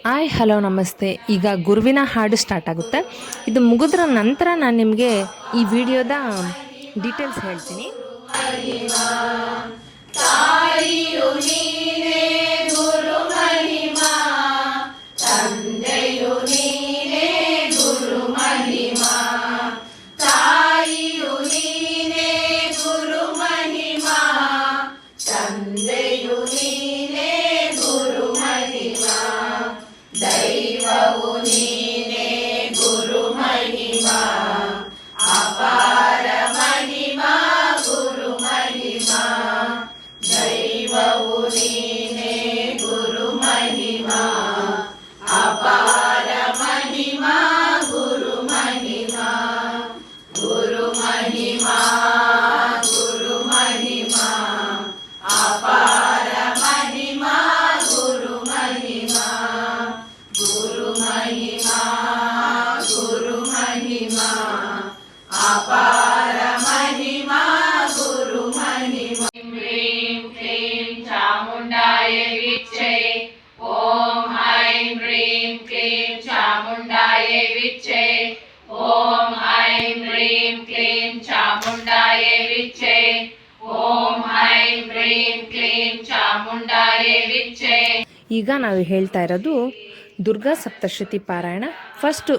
Hi hello ನಮಸ್ತೆ. ಈಗ ಗುರುವಿನ ಹಾಡು ಸ್ಟಾರ್ಟ್ ಆಗುತ್ತೆ. ಇದು ಮುಗಿದ್ರ ನಂತರ ನಾನು ನಿಮಗೆ ಈ ವಿಡಿಯೋದ ಡೀಟೇಲ್ಸ್ ಹೇಳ್ತೀನಿ. ತಾಯಿಯು ನೀನೇ ಗುರು ಮಹಿಮಾ, ತಂದೆಯು ನೀನೇ ಗುರು ಮಹಿಮಾ. ತಾಯಿಯು ನೀನೇ ಗುರು ಮಹಿಮಾ, ತಂದೆಯು ನೀನೇ ಗುರು ಮಹಿಮಾ. ದೈವವು ನೀನೇ ಗುರು ಮಹಿಮಾ, ಅಪಾರ ಮಹಿಮಾ ಗುರು ಮಹಿಮಾ. ದೈವವು ನೀನೇ ಗುರು ಮಹಿಮಾ, ಅಪಾರ ಮಹಿಮಾ ಗುರು ಮಹಿಮಾ. ಗುರು ಮಹಿಮಾ ಗುರು ಮಹಿಮಾ, ಅಪಾರ ಮಹಿಮಾ ಗುರು ಮಹಿಮಾ. ಗುರು ಮಹಿಮಾ ಗುರು ಮಹಿಮಾ, ಅಪಾರ ಮಹಿಮಾ ಗುರು ಮಹಿಮಾ. ಹ್ರೀಂ ಕ್ಲೀಂ ಚಾಮುಂಡಾಯ ವಿಚ್ಚೈ. ಓಂ ಐಂ ಹ್ರೀಂ ಕ್ಲೀಂ ಚಾಮುಂಡಾಯ ವಿಚ್ಚೈ. ಓಂ ಐಂ ಹ್ರೀಂ ಕ್ಲೀಂ ಚಾಮುಂಡಾಯ ವಿಚ್ಚೈ. ಓಂ ಐಂ ಹ್ರೀಂ ಕ್ಲೀಂ ಚಾಮುಂಡಾಯ ವಿಚ್ಚೈ. ಈಗ ನಾವು ಹೇಳ್ತಾ ಇರೋದು ದುರ್ಗಾ ಸಪ್ತಶತಿ ಪಾರಾಯಣ. ಫಸ್ಟು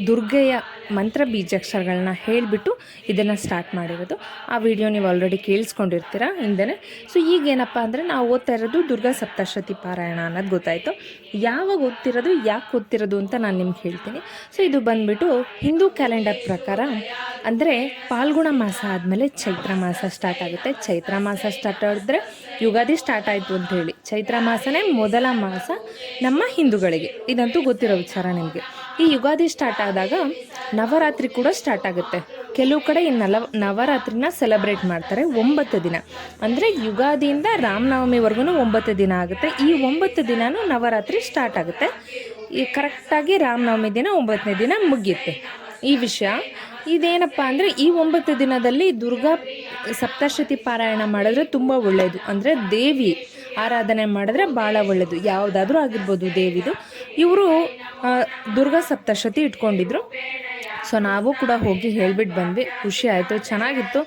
ದುರ್ಗೆಯ ಮಂತ್ರ ಬೀಜಾಕ್ಷರಗಳನ್ನ ಹೇಳಿಬಿಟ್ಟು ಇದನ್ನು ಸ್ಟಾರ್ಟ್ ಮಾಡಿರೋದು. ಆ ವಿಡಿಯೋ ನೀವು ಆಲ್ರೆಡಿ ಕೇಳಿಸ್ಕೊಂಡಿರ್ತೀರ ಹಿಂದೆನೇ. ಸೊ ಈಗೇನಪ್ಪ ಅಂದರೆ ನಾವು ಓದ್ತಾ ಇರೋದು ದುರ್ಗಾ ಸಪ್ತಶತಿ ಪಾರಾಯಣ ಅನ್ನೋದು ಗೊತ್ತಾಯಿತು. ಯಾವಾಗ ಓದ್ತಿರೋದು, ಯಾಕೆ ಓದ್ತಿರೋದು ಅಂತ ನಾನು ನಿಮ್ಗೆ ಹೇಳ್ತೀನಿ. ಸೊ ಇದು ಬಂದುಬಿಟ್ಟು ಹಿಂದೂ ಕ್ಯಾಲೆಂಡರ್ ಪ್ರಕಾರ ಅಂದರೆ ಫಾಲ್ಗುಣ ಮಾಸ ಆದಮೇಲೆ ಚೈತ್ರ ಮಾಸ ಸ್ಟಾರ್ಟ್ ಆಗುತ್ತೆ. ಚೈತ್ರ ಮಾಸ ಸ್ಟಾರ್ಟ್ ಆಗಿದ್ರೆ ಯುಗಾದಿ ಸ್ಟಾರ್ಟ್ ಆಯಿತು ಅಂತ ಹೇಳಿ. ಚೈತ್ರ ಮಾಸನೇ ಮೊದಲ ಮಾಸ ನಮ್ಮ ಹಿಂದೂಗಳಿಗೆ, ಇದಂತೂ ಗೊತ್ತಿರೋ ವಿಚಾರ ನಿಮಗೆ. ಈ ಯುಗಾದಿ ಸ್ಟಾರ್ಟ್ ಆದಾಗ ನವರಾತ್ರಿ ಕೂಡ ಸ್ಟಾರ್ಟ್ ಆಗುತ್ತೆ. ಕೆಲವು ಕಡೆ ಈ ನವರಾತ್ರಿನ ಸೆಲೆಬ್ರೇಟ್ ಮಾಡ್ತಾರೆ 9 ದಿನ. ಅಂದರೆ ಯುಗಾದಿಯಿಂದ ರಾಮನವಮಿವರೆಗೂ 9 ದಿನ ಆಗುತ್ತೆ. ಈ 9 ದಿನವೂ ನವರಾತ್ರಿ ಸ್ಟಾರ್ಟ್ ಆಗುತ್ತೆ. ಈ ಕರೆಕ್ಟಾಗಿ ರಾಮನವಮಿ ದಿನ 9ನೇ ದಿನ ಮುಗಿಯುತ್ತೆ. ಈ ವಿಷಯ ಇದೇನಪ್ಪ ಅಂದರೆ ಈ 9 ದಿನದಲ್ಲಿ ದುರ್ಗಾ ಸಪ್ತಶತಿ ಪಾರಾಯಣ ಮಾಡಿದ್ರೆ ತುಂಬ ಒಳ್ಳೆಯದು. ಅಂದರೆ ದೇವಿ ಆರಾಧನೆ ಮಾಡಿದ್ರೆ ಭಾಳ ಒಳ್ಳೆಯದು. ಯಾವುದಾದ್ರೂ ಆಗಿರ್ಬೋದು ದೇವಿದು. ಇವರು ದುರ್ಗಾ ಸಪ್ತಶತಿ ಇಟ್ಕೊಂಡಿದ್ರು. ಸೊ ನಾವು ಕೂಡ ಹೋಗಿ ಹೇಳ್ಬಿಟ್ಟು ಬಂದ್ವಿ. ಖುಷಿ ಆಯಿತು, ಚೆನ್ನಾಗಿತ್ತು.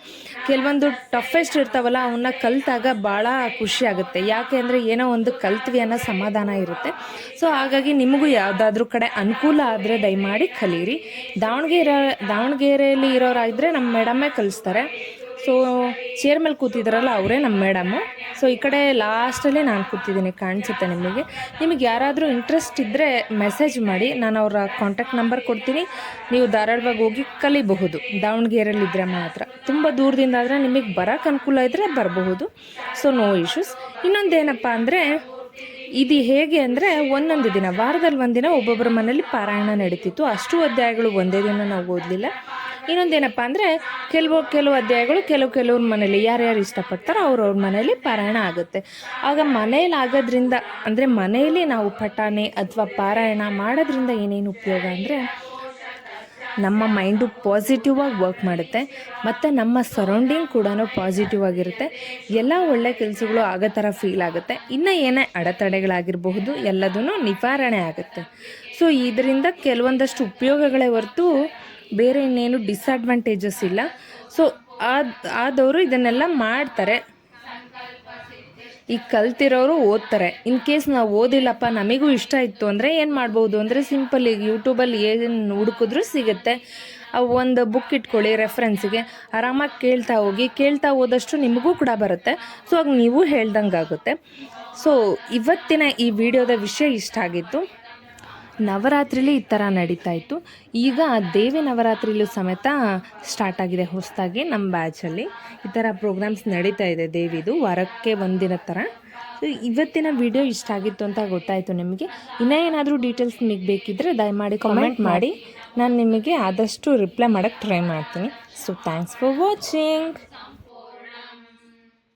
ಕೆಲವೊಂದು ಟಫೆಸ್ಟ್ ಇರ್ತಾವಲ್ಲ, ಅವನ್ನ ಕಲಿತಾಗ ಭಾಳ ಖುಷಿ ಆಗುತ್ತೆ. ಯಾಕೆ ಅಂದರೆ ಏನೋ ಒಂದು ಕಲ್ತ್ವಿ ಅನ್ನೋ ಸಮಾಧಾನ ಇರುತ್ತೆ. ಸೊ ಹಾಗಾಗಿ ನಿಮಗೂ ಯಾವುದಾದ್ರೂ ಕಡೆ ಅನುಕೂಲ ಆದರೆ ದಯಮಾಡಿ ಕಲೀರಿ. ದಾವಣಗೆರೆಯಲ್ಲಿ ಇರೋರಾಗಿದ್ದರೆ ನಮ್ಮ ಮೇಡಮ್ಮೇ ಕಲಿಸ್ತಾರೆ. ಸೊ ಚೇರ್ ಮೇಲೆ ಕೂತಿದ್ದಾರಲ್ಲ ಅವರೇ ನಮ್ಮ ಮೇಡಮ್ಮು. ಸೊ ಈ ಕಡೆ ಲಾಸ್ಟಲ್ಲೇ ನಾನು ಕೂತಿದ್ದೀನಿ, ಕಾಣಿಸುತ್ತೆ ನಿಮಗೆ. ನಿಮಗೆ ಯಾರಾದರೂ ಇಂಟ್ರೆಸ್ಟ್ ಇದ್ದರೆ ಮೆಸೇಜ್ ಮಾಡಿ, ನಾನು ಅವರ ಕಾಂಟ್ಯಾಕ್ಟ್ ನಂಬರ್ ಕೊಡ್ತೀನಿ. ನೀವು ಧಾರಾಳವಾಗಿ ಹೋಗಿ ಕಲಿಬಹುದು. ದಾವಣಗೆರೆಯಲ್ಲಿದ್ದರೆ ಮಾತ್ರ. ತುಂಬ ದೂರದಿಂದ ಆದರೆ ನಿಮಗೆ ಬರೋಕ್ಕೆ ಅನುಕೂಲ ಇದ್ದರೆ ಬರಬಹುದು. So no issues. ಇನ್ನೊಂದೇನಪ್ಪ ಅಂದರೆ ಇದು ಹೇಗೆ ಅಂದರೆ ಒಂದೊಂದು ದಿನ, ವಾರದಲ್ಲಿ ಒಂದಿನ ಒಬ್ಬೊಬ್ಬರ ಮನೇಲಿ ಪಾರಾಯಣ ನಡೀತಿತ್ತು. ಅಷ್ಟು ಅಧ್ಯಾಯಗಳು ಒಂದೇ ದಿನ ನಾವು ಓದಲಿಲ್ಲ. ಇನ್ನೊಂದೇನಪ್ಪ ಅಂದರೆ ಕೆಲವು ಅಧ್ಯಾಯಗಳು ಕೆಲವ್ರ ಮನೇಲಿ ಯಾರ್ಯಾರು ಇಷ್ಟಪಡ್ತಾರೋ ಅವ್ರವ್ರ ಮನೇಲಿ ಪಾರಾಯಣ ಆಗುತ್ತೆ. ಆಗ ಮನೇಲಿ ಆಗೋದ್ರಿಂದ, ಅಂದರೆ ಮನೆಯಲ್ಲಿ ನಾವು ಪಠಾಣೆ ಅಥವಾ ಪಾರಾಯಣ ಮಾಡೋದ್ರಿಂದ ಏನೇನು ಉಪಯೋಗ ಅಂದರೆ ನಮ್ಮ ಮೈಂಡು ಪಾಸಿಟಿವ್ ಆಗಿ ವರ್ಕ್ ಮಾಡುತ್ತೆ, ಮತ್ತು ನಮ್ಮ ಸರೌಂಡಿಂಗ್ ಕೂಡ ಪಾಸಿಟಿವ್ ಆಗಿರುತ್ತೆ. ಎಲ್ಲ ಒಳ್ಳೆ ಕೆಲಸಗಳು ಆಗೋ ಥರ ಫೀಲ್ ಆಗುತ್ತೆ. ಇನ್ನು ಏನೇ ಅಡೆತಡೆಗಳಾಗಿರಬಹುದು ಎಲ್ಲದೂ ನಿವಾರಣೆ ಆಗುತ್ತೆ. ಸೊ ಇದರಿಂದ ಕೆಲವೊಂದಷ್ಟು ಉಪಯೋಗಗಳೇ ಹೊರತು ಬೇರೆ ಇನ್ನೇನು ಡಿಸ್ಅಡ್ವಾಂಟೇಜಸ್ ಇಲ್ಲ. ಸೊ ಆದವರು ಇದನ್ನೆಲ್ಲ ಮಾಡ್ತಾರೆ. ಈಗ ಕಲ್ತಿರೋರು ಓದ್ತಾರೆ. ಇನ್ ಕೇಸ್ ನಾವು ಓದಿಲ್ಲಪ್ಪ, ನಮಗೂ ಇಷ್ಟ ಇತ್ತು ಅಂದರೆ ಏನು ಮಾಡ್ಬೋದು ಅಂದರೆ ಸಿಂಪಲ್ ಈಗ ಯೂಟ್ಯೂಬಲ್ಲಿ ಏನು ಹುಡುಕಿದ್ರೂ ಸಿಗುತ್ತೆ. ಒಂದು ಬುಕ್ ಇಟ್ಕೊಳ್ಳಿ ರೆಫರೆನ್ಸಿಗೆ, ಆರಾಮಾಗಿ ಕೇಳ್ತಾ ಹೋದಷ್ಟು ನಿಮಗೂ ಕೂಡ ಬರುತ್ತೆ. ಸೊ ಆಗ ನೀವು ಹೇಳ್ದಂಗೆ ಆಗುತ್ತೆ. ಸೊ ಇವತ್ತಿನ ಈ ವಿಡಿಯೋದ ವಿಷಯ ಇಷ್ಟ ಆಗಿತ್ತು. ನವರಾತ್ರಿಲಿ ಈ ಥರ ನಡೀತಾ ಇತ್ತು. ಈಗ ದೇವಿ ನವರಾತ್ರಿಲೂ ಸಮೇತ ಸ್ಟಾರ್ಟ್ ಆಗಿದೆ ಹೊಸದಾಗಿ. ನಮ್ಮ ಬ್ಯಾಚಲ್ಲಿ ಈ ಥರ ಪ್ರೋಗ್ರಾಮ್ಸ್ ನಡೀತಾ ಇದೆ ದೇವಿದು, ವಾರಕ್ಕೆ ಒಂದಿನ ಥರ. ಸೊ ಇವತ್ತಿನ ವಿಡಿಯೋ ಇಷ್ಟ ಆಗಿತ್ತು ಅಂತ ಗೊತ್ತಾಯಿತು ನಿಮಗೆ. ಇನ್ನೂ ಏನಾದರೂ ಡೀಟೇಲ್ಸ್ ನಿಮಗೆ ಬೇಕಿದ್ದರೆ ದಯಮಾಡಿ ಕಾಮೆಂಟ್ ಮಾಡಿ, ನಾನು ನಿಮಗೆ ಆದಷ್ಟು ರಿಪ್ಲೈ ಮಾಡೋಕ್ಕೆ ಟ್ರೈ ಮಾಡ್ತೀನಿ. So thanks for watching.